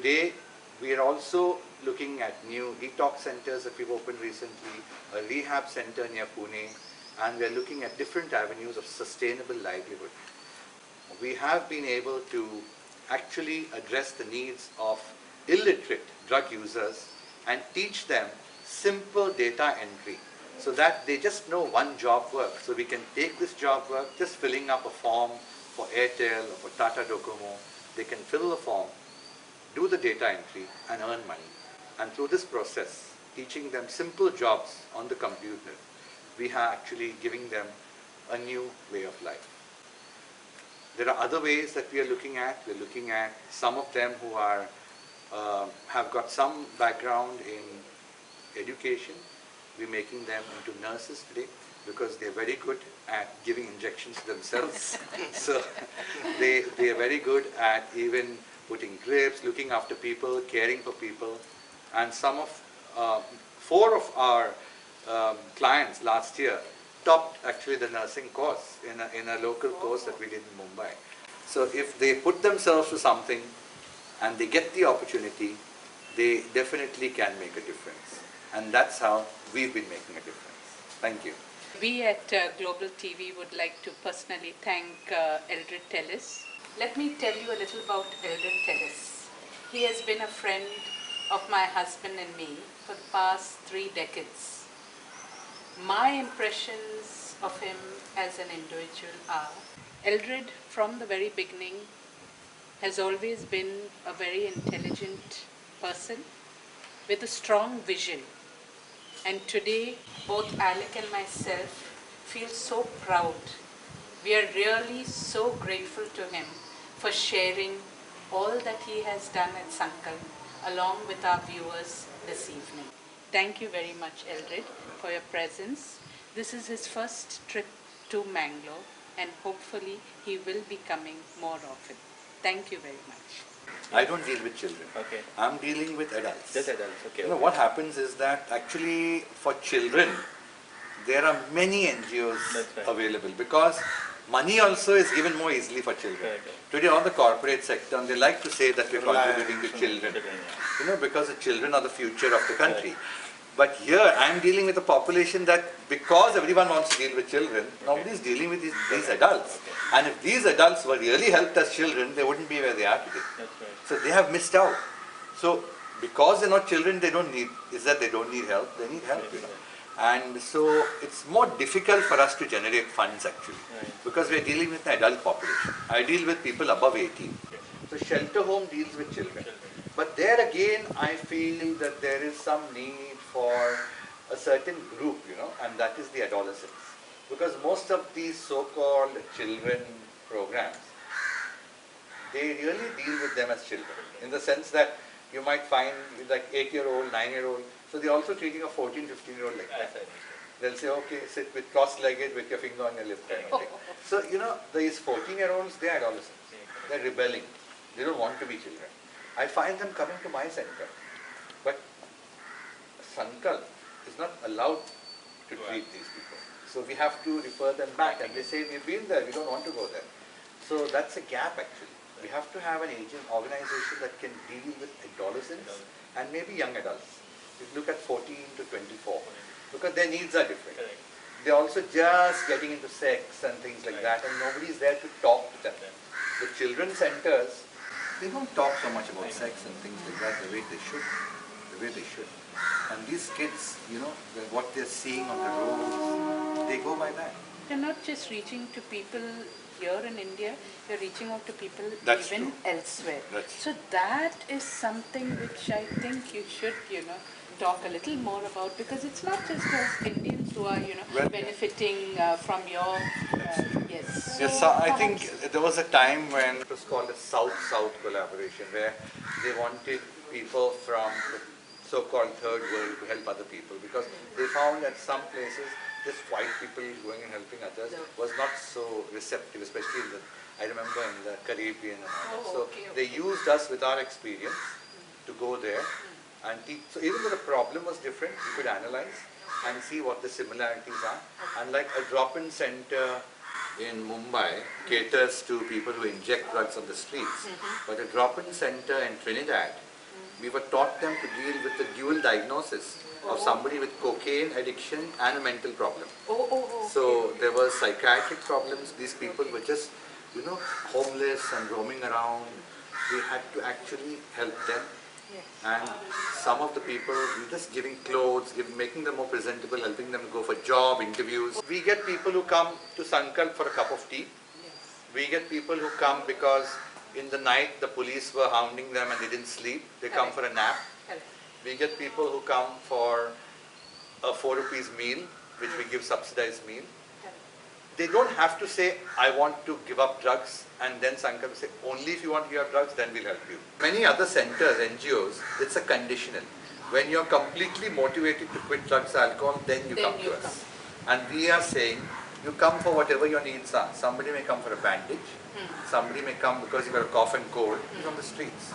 today we are also looking at new detox centers that we've opened recently, a rehab center near Pune, and we're looking at different avenues of sustainable livelihood. We have been able to actually address the needs of illiterate drug users and teach them simple data entry so that they just know one job work. So we can take this job work, just filling up a form for Airtel or for Tata Docomo. They can fill the form, do the data entry and earn money. And through this process, teaching them simple jobs on the computer, we are actually giving them a new way of life. There are other ways that we are looking at. We're looking at some of them who are have got some background in education. We're making them into nurses today because they're very good at giving injections themselves. So they are very good at even putting drips, looking after people, caring for people. And some of 4 of our clients last year topped actually the nursing course in a local course that we did in Mumbai. So if they put themselves to something and they get the opportunity, they definitely can make a difference. And that's how we've been making a difference. Thank you. We at Global TV would like to personally thank Eldred Tellis. Let me tell you a little about Eldred Tellis. He has been a friend of my husband and me for the past 3 decades. My impressions of him as an individual are, Eldred from the very beginning has always been a very intelligent person with a strong vision. And today, both Alec and myself feel so proud. We are really so grateful to him for sharing all that he has done at Sankalp along with our viewers this evening. Thank you very much, Eldred, for your presence. This is his first trip to Mangalore, and hopefully he will be coming more often. Thank you very much. I don't deal with children. Okay. I'm dealing with adults. Just adults, okay. You know, what happens is that actually for children, there are many NGOs right. available because money also is given more easily for children. Correct. Today all the corporate sector, and they like to say that we're contributing to children. You know, because the children are the future of the country. Right. But here I'm dealing with a population that because everyone wants to deal with children, nobody's dealing with these adults. Okay. And if these adults were really helped as children, they wouldn't be where they are today. That's right. So they have missed out. So because they're not children, they don't need help, they need help, you know. And so it's more difficult for us to generate funds actually, because we're dealing with an adult population. I deal with people above 18. So shelter home deals with children. But there again, I feel that there is some need for a certain group, you know, and that is the adolescents. Because most of these so-called children programs, they really deal with them as children, in the sense that you might find like 8-year-old, 9-year-old, so they're also treating a 14, 15-year-old like that. They'll say, okay, sit with cross-legged with your finger on your lip kind of thing. So, you know, these 14-year-olds, they're adolescents. They're rebelling. They don't want to be children. I find them coming to my center. But Sankalp is not allowed to treat these people. So we have to refer them back, and they say, we've been there, we don't want to go there. So that's a gap actually. We have to have an organization that can deal with adolescents and maybe young adults. We look at 14 to 24, because their needs are different. They're also just getting into sex and things like that, and nobody's there to talk to them. The children's centers, they don't talk so much about sex and things like that the way they should. And these kids, you know, what they're seeing on the roads, they go by that. You're not just reaching to people here in India, you're reaching out to people even elsewhere. So that is something which I think you should, you know, talk a little more about, because it's not just us Indians who are, you know, benefiting from your, yes. Yes, so I think there was a time when it was called a South-South collaboration, where they wanted people from the so-called third world to help other people, because they found that some places just white people going and helping others was not so receptive, especially in the, I remember in the Caribbean and all that. So they used us with our experience to go there and teach. So even though the problem was different, we could analyze and see what the similarities are. And like a drop-in center in Mumbai caters to people who inject drugs on the streets, but a drop-in center in Trinidad we were taught them to deal with the dual diagnosis of somebody with cocaine addiction and a mental problem. So there were psychiatric problems. These people were just, homeless and roaming around. We had to actually help them. And some of the people, we just giving clothes, making them more presentable, helping them go for job interviews. We get people who come to Sankalp for a cup of tea. We get people who come because in the night the police were hounding them and they didn't sleep. They come for a nap. We get people who come for a 4 rupees meal, which we give subsidized meal. They don't have to say, I want to give up drugs, and then Sankalp will say, only if you want to give up drugs, then we'll help you. Many other centers, NGOs, it's a conditional. When you're completely motivated to quit drugs, alcohol, then you come to us. And we are saying, you come for whatever your needs are. Somebody may come for a bandage. Somebody may come because you've got a cough and cold. He's on the streets.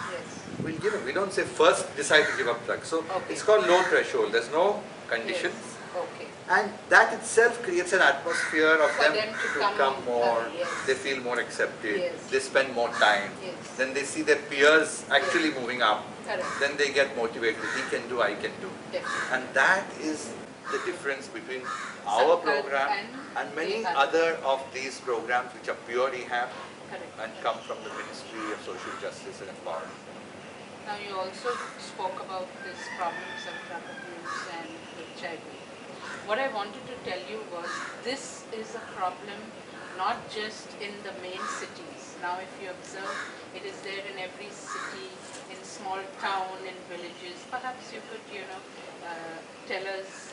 We'll give him. We don't say first decide to give up drugs. So it's called low threshold. There's no conditions. And that itself creates an atmosphere of them to come more. They feel more accepted. They spend more time. Then they see their peers actually moving up. Then they get motivated. He can do, I can do. And that is the difference between our program and many other of these programs which are pure rehab and come from the Ministry of Social Justice and Empowerment. Now you also spoke about this problems of drug abuse and HIV. What I wanted to tell you was this is a problem not just in the main cities. Now if you observe, it is there in every city, in small town, in villages. Perhaps you could, tell us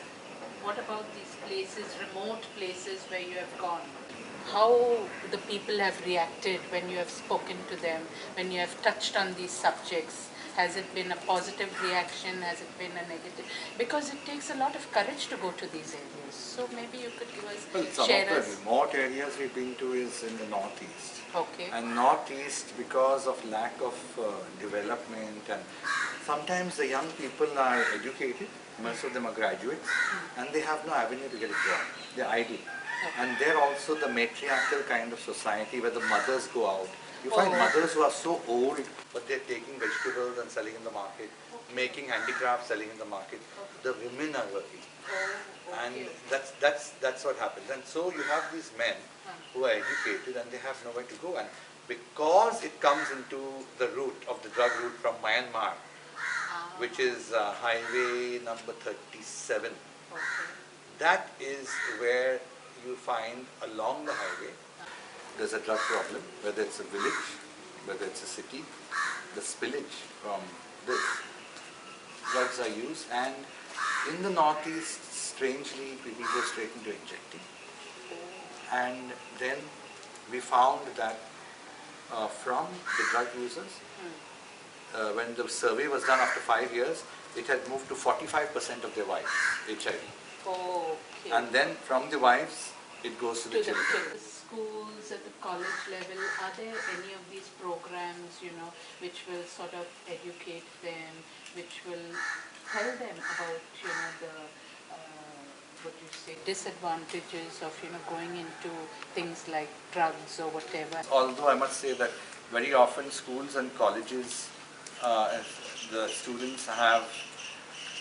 what about these places, remote places where you have gone? How the people have reacted when you have spoken to them, when you have touched on these subjects? Has it been a positive reaction? Has it been a negative? Because it takes a lot of courage to go to these areas. So maybe you could give us, some of the remote areas we've been to is in the northeast. Okay. And northeast, because of lack of development, and sometimes the young people are educated, most of them are graduates, and they have no avenue to get a job. They're idle. And they're also the matriarchal kind of society where the mothers go out. You find mothers who are so old, but they're taking vegetables and selling in the market, making handicrafts, selling in the market. The women are working. And that's what happens. And so you have these men who are educated and they have nowhere to go. And because it comes into the route of the drug route from Myanmar, which is highway number 37, that is where you find along the highway there's a drug problem, whether it's a village, whether it's a city, the spillage from this. Drugs are used, and in the northeast, strangely, people go straight into injecting. And then we found that from the drug users, when the survey was done after 5 years, it had moved to 45% of their wives, HIV. And then from the wives, it goes to the children. Schools at the college level, are there any of these programs, which will sort of educate them, which will tell them about, the disadvantages of, going into things like drugs or whatever? Although I must say that very often schools and colleges, the students have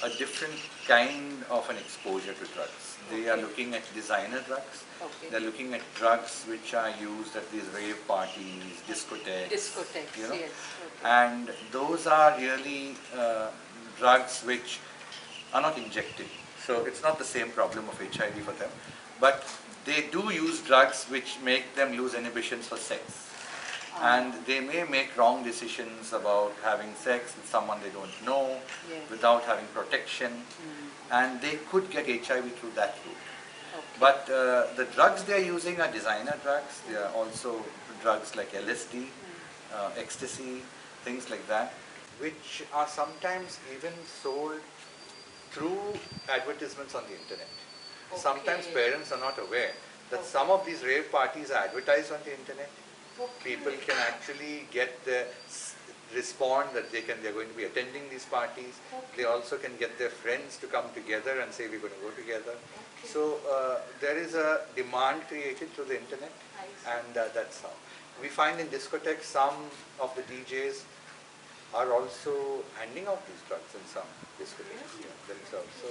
a different kind of an exposure to drugs. They are looking at designer drugs. They're looking at drugs which are used at these rave parties, discotheques. Yes. And those are really drugs which are not injected. So it's not the same problem of HIV for them. But they do use drugs which make them lose inhibitions for sex. And they may make wrong decisions about having sex with someone they don't know, without having protection, and they could get HIV through that route. But the drugs they are using are designer drugs. They are also drugs like LSD, ecstasy, things like that, which are sometimes even sold through advertisements on the internet. Sometimes parents are not aware that some of these rave parties are advertised on the internet. People can actually respond that they're going to be attending these parties. They also can get their friends to come together and say we're going to go together. So there is a demand created through the internet, and that's how. We find in discotheques some of the DJs are also handing out these drugs in some discotheques themselves. So,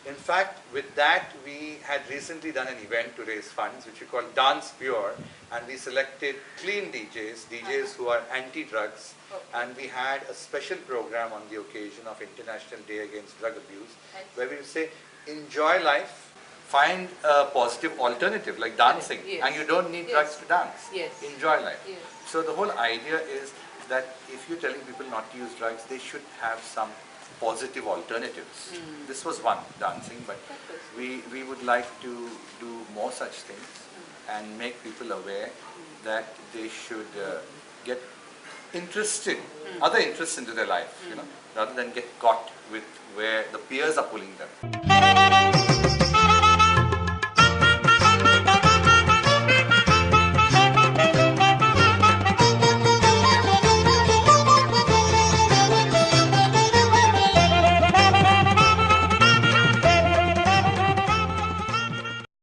in fact, with that, we had recently done an event to raise funds, which we call Dance Pure, and we selected clean DJs who are anti-drugs, and we had a special program on the occasion of International Day Against Drug Abuse, where we say, enjoy life, find a positive alternative like dancing, and you don't need drugs to dance. Enjoy life. So the whole idea is that if you're telling people not to use drugs, they should have some positive alternatives. This was one, dancing, but we would like to do more such things and make people aware that they should get interested, other interests into their life, rather than get caught with where the peers are pulling them.